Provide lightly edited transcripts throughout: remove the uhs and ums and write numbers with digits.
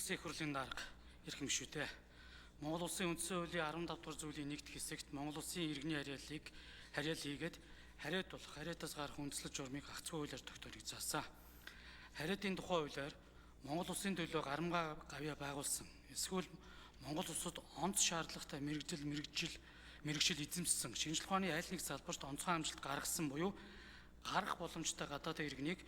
Улсын их хурлын дарга ирэх юм шүү дээ. Монгол улсын үндсэн хуулийн 15 дугаар зүйлийн нэгд хэсэгт Монгол улсын иргэний харьяал хийгээд хариад болох хариатаас гарах үндэслэл журмыг гагцхүү хуулиар тогтооныг заасан. Хариатын тухай хуулиар Монгол улсын төлөө гарамгаа гавья байгуулсан эсвэл Монгол улсад онц шаардлагатай мэрэгжил эзэмшсэн шинжлэх ухааны аль нэг салбарт онцгой амжилт гаргасан буюу гарах боломжтой гадаадын иргэнийг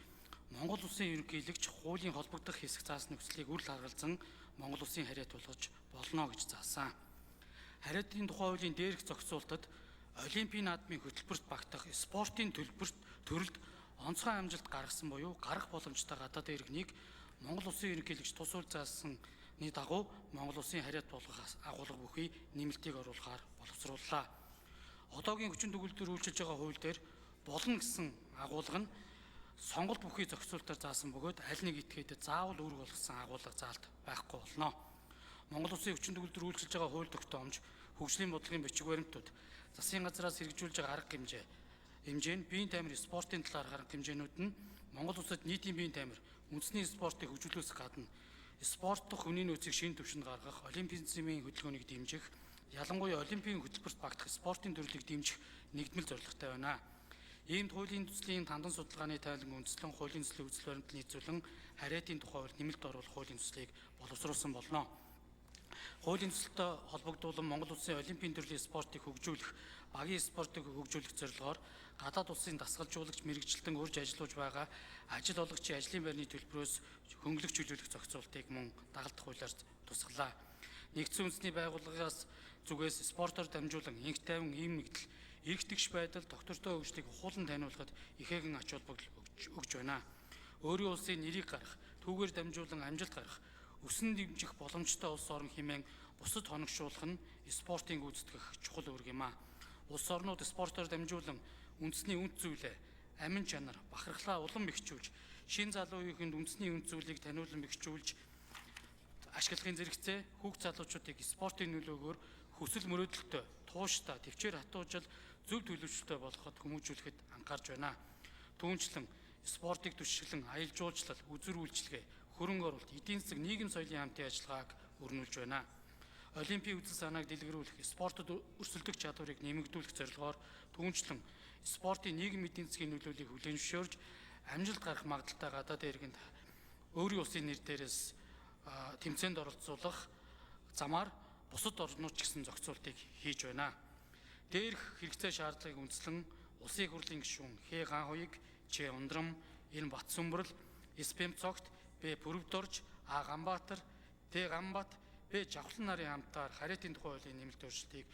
Монгол улсын ерөнхийлөгч хуулийн холбогдох хэсэг заасан нөхцөлийг үл харгалзан Монгол улсын хариат болгож болно гэж заасан. Хариатын тухай хуулийн дээрх зохицуултад Олимпийн наадмын хөтөлбөрт багтах спортын төрөлд онцгой амжилт гаргасан буюу гарах боломжтой гадаадын иргэнийг Монгол улсын ерөнхийлөгч тус хууль заасны дагуу Монгол улсын хариат болгох агуулга бүхий нэмэлтийг оруулахаар боловсрууллаа. Одоогийн хүчин төгөлдөр үйлчилж байгаа хууль дээр болно гэсэн агуулга нь сонголт бүхий зохицуултаар заасан бөгөөд аль нэг этгээдэд заавал үүрэг болгосон агуулга заалт байхгүй болно. Монгол улсын хүчин төгөлдөр үйлчилж байгаа хууль тогтоомж, хөгжлийн бодлогын бичиг баримтууд, засгийн газраас хэрэгжүүлж байгаа арга хэмжээ нь биеийн тамир спортын талаар арга хэмжээнүүд нь Монгол улсад нийтийн биеийн тамир үндэсний спортыг хөгжүүлэхээс гадна спорт дахь хүний нөөцийг шинэ түвшинд гаргах, олимпизмын хөдөлгөөнийг дэмжих, ялангуяа олимпийн хөтөлбөрт багтах спортын төрлийг дэмжих нэгдмэл зорилготой байна. Иймд хуулийн төслийн тандан судалгааны тайлан үндэслэн хуулийн төслийн үзэл баримт нийцүүлэн хариатын тухай хууль нэмэлт оруулах хуулийн төслийг боловсруулсан болно. Хуулийн төсөлтөд холбогдуулан Монгол улсын олимпийн төрлийн спортыг хөгжүүлэх, багийн спортыг хөгжүүлэх зорилгоор гадаад улсын дасгалжуулагч мэрэгжилтэн урьж ажиллаж байгаа ажил олгогчийн ажлын байрны төлбөрөөс хөнгөлөх чөлөөлөх зохицуултыг мөн дагалдах хуулиар тусгалаа. Нэгдсэн үндэсний байгууллагаас зүгээс спортоор дамжуулан инх тайван ийм нэгдэл эргэтгэж байдал доктортой хөгжлийг ухуулан таниулахад ихээхэн ач холбогдол өгж байна. Өөрийн улсын нэрийг гарах, түүгээр дамжуулан амжилт гарах, өсөн дэмжих боломжтой улс орн хэмээн бусад хоногшуулах нь спортын гүйцэтгэх чухал үүрэг юм а. Улс орнууд спортоор дамжуулан үндэсний үнд зүйлээ, амин чанар, бахархлаа улам бэхжүүлж, шин залуу үеийнхэнд үндэсний үнд зүйлийг таниулан бэхжүүлж ашиглахын зэрэгцээ хүүхд залуучуудыг спортын нөлөөгөөр хүсэл мөрөөдөлтөй, тууштай, төвчээр хатуужил зөв төлөвшөлтөй болгоход хүмүүжүүлэхэд анхаарч байна. Түүнчлэн спортыг түшиглэн аялал жуулчлал, үзүр үйлчилгээ, хөрөнгө оруулалт, эдийн засаг, нийгэм соёлын хамтын ажиллагааг өрнүүлж байна. Олимпийн үзэл санааг дэлгэрүүлэх, спортод өрсөлдөх чадварыг нэмэгдүүлэх зорилгоор түүнчлэн спортын нийгэм эдийн засгийн нөлөөллийг хүлээн зөвшөөрж амжилт гарах магадaltaй гадаадын иргэнд өөрийн улсын нэр дээрээс тэмцээнд оролцуулах замаар бусад орнууд ч гэсэн зохицуултыг хийж байна. Дээрх хэрэгцээ шаардлагыг үндэслэн улсын их хурлын гишүүн Х Ганхуйг, Ч Ундрам, Н Батсүмбэрл, С Бэмцогт, Б Бүрвдорж, А Ганбаатар, Д Ганбат, Б Жавхлан нарын хамтаар хариатын тухай хуулийн нэмэлт өөрчлөлтийг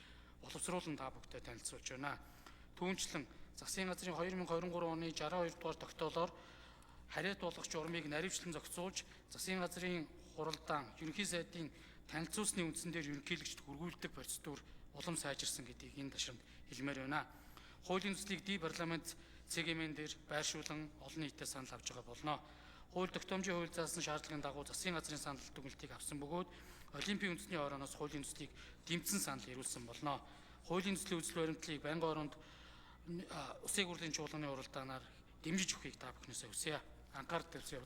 боловсруулан та бүхэнд танилцуулж байна. Түүнчлэн засгийн газрын 2023 оны 62 дугаар тогтоолоор хариат болгох журмыг наривчлан зохицуулж, засгийн газрын хуралдаан ерөнхий сайдын танилцуулсны үндсэн дээр ерөнхийлөгчд хүргүүлдэг процедур улам сайжирсан гэдгийг энэ ташрамд хэлмээр байна. Хуулийн төслийг парламент цэгийн дээр байршуулан олон нийтэд санал авч байгаа болно. Хууль тогтоомжийн хууль заасан шаардлагын дагуу засгийн газрын санал дүгнэлтийг авсан бөгөөд Олимпийн үндэсний орооноос хуулийн төслийг дэмжсэн санал ирүүлсэн болно. Хуулийн төслийн үзэл баримтлалыг байнгын оронд Улсын хурлын чуулганы уралдаанаар дэмжиж өгөхийг та бүхнээсээ хүсье. Анхаарал тавьсан